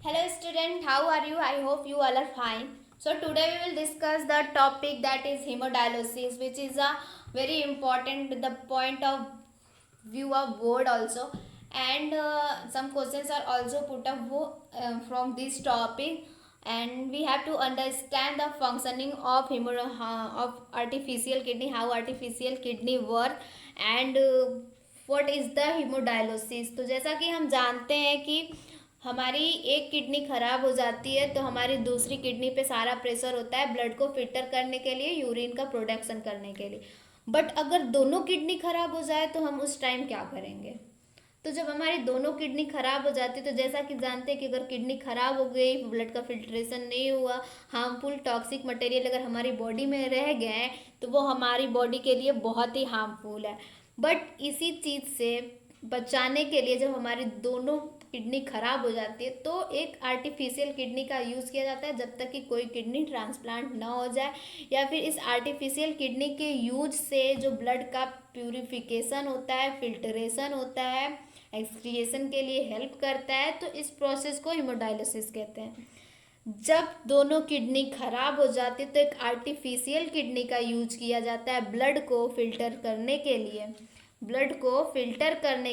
Hello student, how are you? I hope you all are fine. So today we will discuss the topic that is hemodialysis, which is a very important the point of view of board also, and some questions are also put up from this topic, and we have to understand the functioning of of artificial kidney, how artificial kidney work, and what is the hemodialysis. तो जैसा कि हम जानते हैं कि हमारी एक kidney खराब हो जाती है तो हमारी दूसरी किडनी पे सारा प्रेशर होता है ब्लड को फिल्टर करने के लिए, यूरिन का प्रोडक्शन करने के लिए। बट अगर दोनों किडनी खराब हो जाए तो हम उस टाइम क्या करेंगे? तो जब हमारी दोनों किडनी खराब हो जाती है तो जैसा कि जानते हैं कि अगर किडनी खराब हो गई, ब्लड का फिल्ट्रेशन नहीं हुआ, हार्मफुल टॉक्सिक मटेरियल अगर हमारी बॉडी में रह गए तो वो हमारी बॉडी के लिए बहुत ही हार्मफुल है। बट इसी चीज़ से बचाने के लिए जब हमारी दोनों किडनी खराब हो जाती है तो एक आर्टिफिशियल किडनी का यूज़ किया जाता है जब तक कि कोई किडनी ट्रांसप्लांट ना हो जाए, या फिर इस आर्टिफिशियल किडनी के यूज से जो ब्लड का प्यूरिफिकेशन होता है, फिल्ट्रेशन होता है, एक्सक्रिएशन के लिए हेल्प करता है। तो इस प्रोसेस को हेमोडायलिसिस कहते हैं। जब दोनों किडनी खराब हो जाती तो एक आर्टिफिशियल किडनी का यूज किया जाता है ब्लड को फिल्टर करने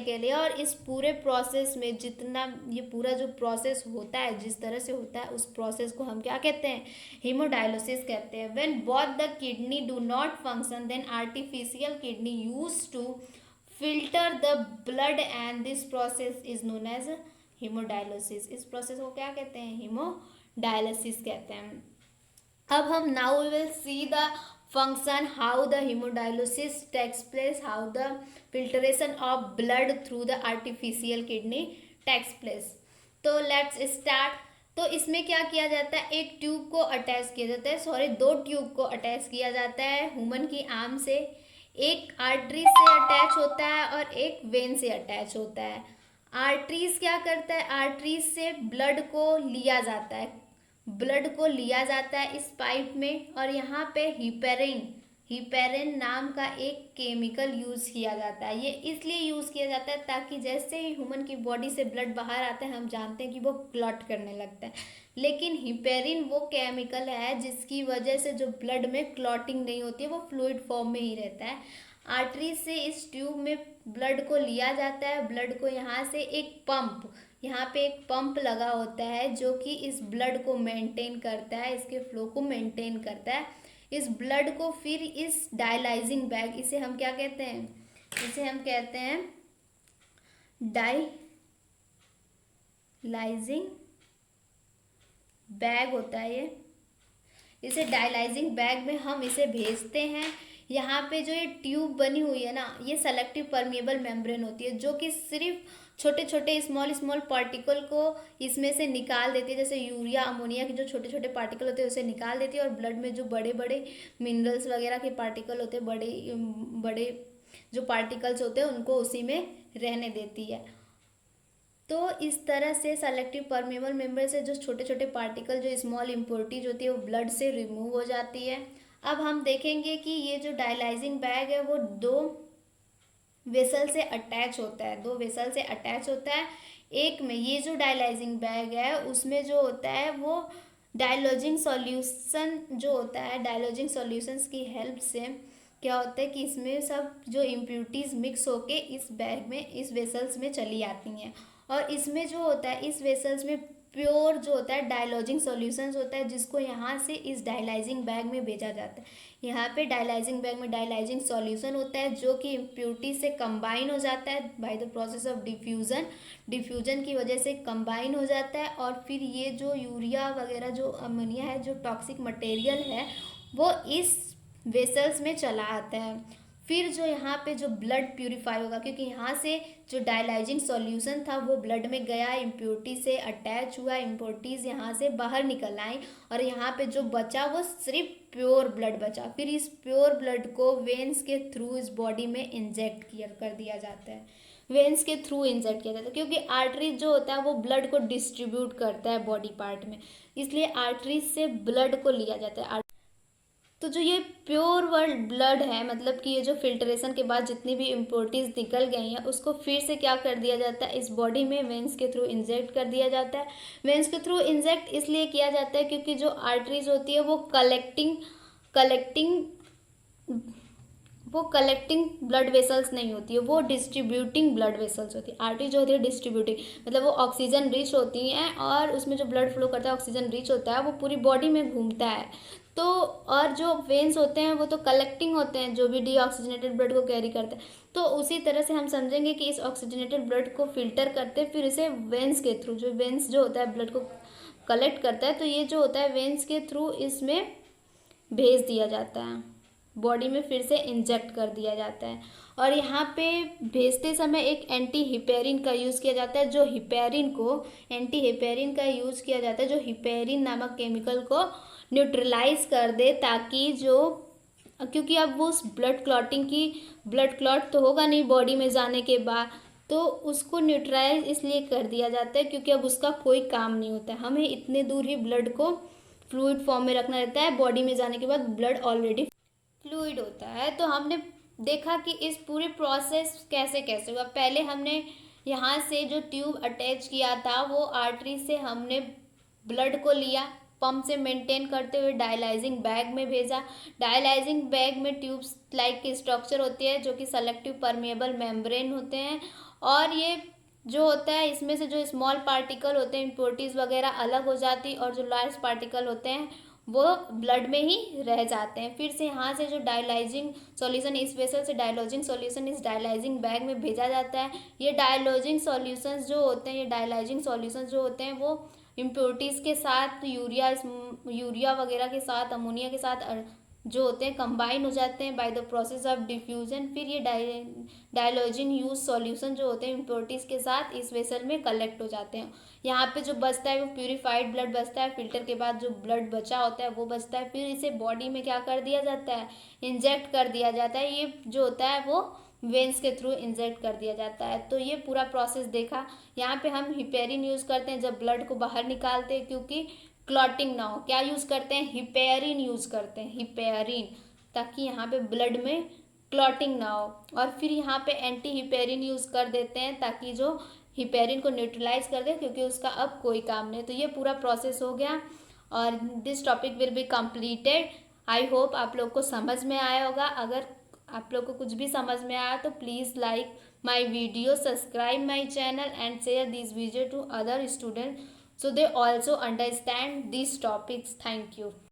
के लिए, और इस पूरे प्रोसेस में जितना ये पूरा जो प्रोसेस होता है, जिस तरह से होता है, उस प्रोसेस को हम क्या कहते हैं? हेमोडायलिसिस कहते हैं। When both the kidney do not function then artificial kidney use to filter the blood and this process is known as haemodialysis. इस प्रोसेस को क्या कहते हैं? हेमोडायलिसिस कहते हैं। अब हम now we will see the function, how the hemodialysis takes place, how the filtration of blood through the artificial kidney takes place. तो लेट्स स्टार्ट। तो इसमें क्या किया जाता है? एक ट्यूब को अटैच किया जाता है, दो ट्यूब को अटैच किया जाता है ह्यूमन की आर्म से। एक आर्टरी से अटैच होता है और एक वेन से अटैच होता है। आर्टरीज क्या करता है? आर्टरीज से ब्लड को लिया जाता है इस पाइप में, और यहाँ पे हिपेरिन नाम का एक केमिकल यूज़ किया जाता है। ये इसलिए यूज़ किया जाता है ताकि जैसे ही ह्यूमन की बॉडी से ब्लड बाहर आता है हम जानते हैं कि वो क्लॉट करने लगता है, लेकिन हिपेरिन वो केमिकल है जिसकी वजह से जो ब्लड में क्लॉटिंग नहीं होती है, वो फ्लूइड फॉर्म में ही रहता है। आर्टरी से इस ट्यूब में ब्लड को लिया जाता है। ब्लड को यहाँ से यहाँ पे एक पंप लगा होता है जो कि इस ब्लड को मेंटेन करता है, इसके फ्लो को मेंटेन करता है। इस ब्लड को फिर इस डायलाइजिंग बैग, इसे हम क्या कहते हैं? इसे हम कहते हैं डायलाइजिंग बैग होता है ये। इसे डायलाइजिंग बैग में हम इसे भेजते हैं। यहाँ पे जो ये ट्यूब बनी हुई है ना, ये सेलेक्टिव परमिएबल मेम्ब्रेन होती है जो कि सिर्फ छोटे छोटे स्मॉल पार्टिकल को इसमें से निकाल देती है। जैसे यूरिया, अमोनिया के जो छोटे छोटे पार्टिकल होते हैं उसे निकाल देती है, और ब्लड में जो बड़े बड़े मिनरल्स वगैरह के पार्टिकल होते हैं, बड़े जो पार्टिकल्स होते हैं उनको उसी में रहने देती है। तो इस तरह से सेलेक्टिव परमेबल मेम्ब्रेन से जो छोटे छोटे पार्टिकल, जो स्मॉल इम्प्योरिटीज होती है, वो ब्लड से रिमूव हो जाती है। अब हम देखेंगे कि ये जो डायलाइजिंग बैग है वो दो वेसल से अटैच होता है। एक में ये जो डायलाइजिंग बैग है उसमें जो होता है वो डायलॉजिंग सॉल्यूशंस की हेल्प से क्या होता है कि इसमें सब जो इम्प्यूरिटीज़ मिक्स होके इस बैग में, इस वेसल्स में चली आती हैं, और इसमें जो होता है इस वेसल्स में प्योर जो होता है डायलॉजिंग सॉल्यूशंस होता है, जिसको यहाँ से इस डायलाइजिंग बैग में भेजा जाता है। यहाँ पे डायलाइजिंग बैग में डायलाइजिंग सॉल्यूशन होता है जो कि इम्प्यूरिटी से कंबाइन हो जाता है by the process of diffusion की वजह से कंबाइन हो जाता है, और फिर ये जो यूरिया वगैरह, जो अमोनिया है, जो टॉक्सिक मटेरियल है, वो इस वेसल्स में चला आता है। फिर जो यहाँ पे जो ब्लड प्यूरिफाई होगा, क्योंकि यहाँ से जो डायलाइजिंग सॉल्यूशन था वो ब्लड में गया, इम्प्योरिटी से अटैच हुआ, इम्प्योरिटीज़ यहाँ से बाहर निकल आई, और यहाँ पे जो बचा वो सिर्फ प्योर ब्लड बचा। फिर इस प्योर ब्लड को वेन्स के थ्रू इस बॉडी में इंजेक्ट कर दिया जाता है। वेन्स के थ्रू इंजेक्ट किया जाता है क्योंकि आर्टरी जो होता है वो ब्लड को डिस्ट्रीब्यूट करता है बॉडी पार्ट में, इसलिए आर्टरीज से ब्लड को लिया जाता है। तो जो ये प्योर वर्ल्ड ब्लड है, मतलब कि ये जो फिल्ट्रेशन के बाद जितनी भी इम्प्योरिटीज़ निकल गई हैं उसको फिर से क्या कर दिया जाता है, इस बॉडी में वेंस के थ्रू इंजेक्ट कर दिया जाता है। वेंस के थ्रू इंजेक्ट इसलिए किया जाता है क्योंकि जो आर्टरीज होती है वो कलेक्टिंग कलेक्टिंग ब्लड वेसल्स नहीं होती है, वो डिस्ट्रीब्यूटिंग ब्लड वेसल्स होती है। आर्टरी जो होती है डिस्ट्रीब्यूटिंग, मतलब वो ऑक्सीजन रिच होती हैं और उसमें जो ब्लड फ्लो करता है ऑक्सीजन रिच होता है, वो पूरी बॉडी में घूमता है। तो और जो वेन्स होते हैं वो तो कलेक्टिंग होते हैं, जो भी डीऑक्सीजनेटेड ब्लड को कैरी करते हैं। तो उसी तरह से हम समझेंगे कि इस ऑक्सीजनेटेड ब्लड को फिल्टर करते फिर इसे वेन्स के थ्रू, जो वेन्स जो होता है ब्लड को कलेक्ट करता है, तो ये जो होता है वेन्स के थ्रू इसमें भेज दिया जाता है, बॉडी में फिर से इंजेक्ट कर दिया जाता है। और यहाँ पे भेजते समय एक एंटी हिपेरिन का यूज़ किया जाता है, जो हिपेरिन को एंटी हिपेरिन का यूज़ किया जाता है, जो हिपेरिन नामक केमिकल को न्यूट्रलाइज कर दे, ताकि जो, क्योंकि अब वो उस ब्लड क्लॉट तो होगा नहीं बॉडी में जाने के बाद, तो उसको न्यूट्रलाइज इसलिए कर दिया जाता है क्योंकि अब उसका कोई काम नहीं होता है। हमें इतने दूर ही ब्लड को फ्लूइड फॉर्म में रखना रहता है, बॉडी में जाने के बाद ब्लड ऑलरेडी फ्लूइड होता है। तो हमने देखा कि इस पूरे प्रोसेस कैसे कैसे हुआ। पहले हमने यहाँ से जो ट्यूब अटैच किया था वो आर्टरी से हमने ब्लड को लिया, पंप से मेंटेन करते हुए डायलाइजिंग बैग में भेजा। डायलाइजिंग बैग में ट्यूब्स लाइक की स्ट्रक्चर होती है जो कि सेलेक्टिव परमेएबल मेम्ब्रेन होते हैं, और ये जो होता है इसमें से जो स्मॉल पार्टिकल होते हैं इम्प्योरिटीज़ वगैरह अलग हो जाती, और जो लार्ज पार्टिकल होते हैं वो ब्लड में ही रह जाते हैं। फिर से यहाँ से जो डायलाइजिंग सॉल्यूशन, इस वेसल से डायलॉजिंग सॉल्यूशन इस डायलाइजिंग बैग में भेजा जाता है। ये डायलॉजिंग सॉल्यूशंस जो होते हैं, ये डायलाइजिंग सॉल्यूशंस जो होते हैं वो इम्प्योरिटीज़ के साथ, यूरिया वगैरह के साथ, अमोनिया के साथ जो होते हैं कंबाइन हो जाते हैं by the process of diffusion. फिर ये डायलॉजिंग यूज सॉल्यूशन जो होते हैं इम्प्योरिटीज़ के साथ इस वेसल में कलेक्ट हो जाते हैं। यहाँ पे जो बचता है वो प्यूरिफाइड ब्लड बचता है, फिल्टर के बाद जो ब्लड बचा होता है वो बचता है। फिर इसे बॉडी में क्या कर दिया जाता है, इंजेक्ट कर दिया जाता है। ये जो होता है वो वेंस के थ्रू इंजेक्ट कर दिया जाता है। तो ये पूरा प्रोसेस देखा। यहाँ पे हम हिपेरिन यूज़ करते हैं जब ब्लड को बाहर निकालते हैं, क्योंकि क्लॉटिंग ना हो। क्या यूज़ करते हैं, हिपेरिन यूज़ करते हैं, हिपेरिन, ताकि यहाँ पे ब्लड में क्लॉटिंग ना हो। और फिर यहाँ पे एंटी हिपेरिन यूज़ कर देते हैं ताकि जो हिपेरिन को न्यूट्रलाइज कर दे, क्योंकि उसका अब कोई काम नहीं। तो ये पूरा प्रोसेस हो गया और this topic will be completed. I hope आप लोग को समझ में आया होगा। अगर आप लोग को कुछ भी समझ में आया तो please like my video, subscribe my channel and share this video to other student so they also understand these topics. Thank you.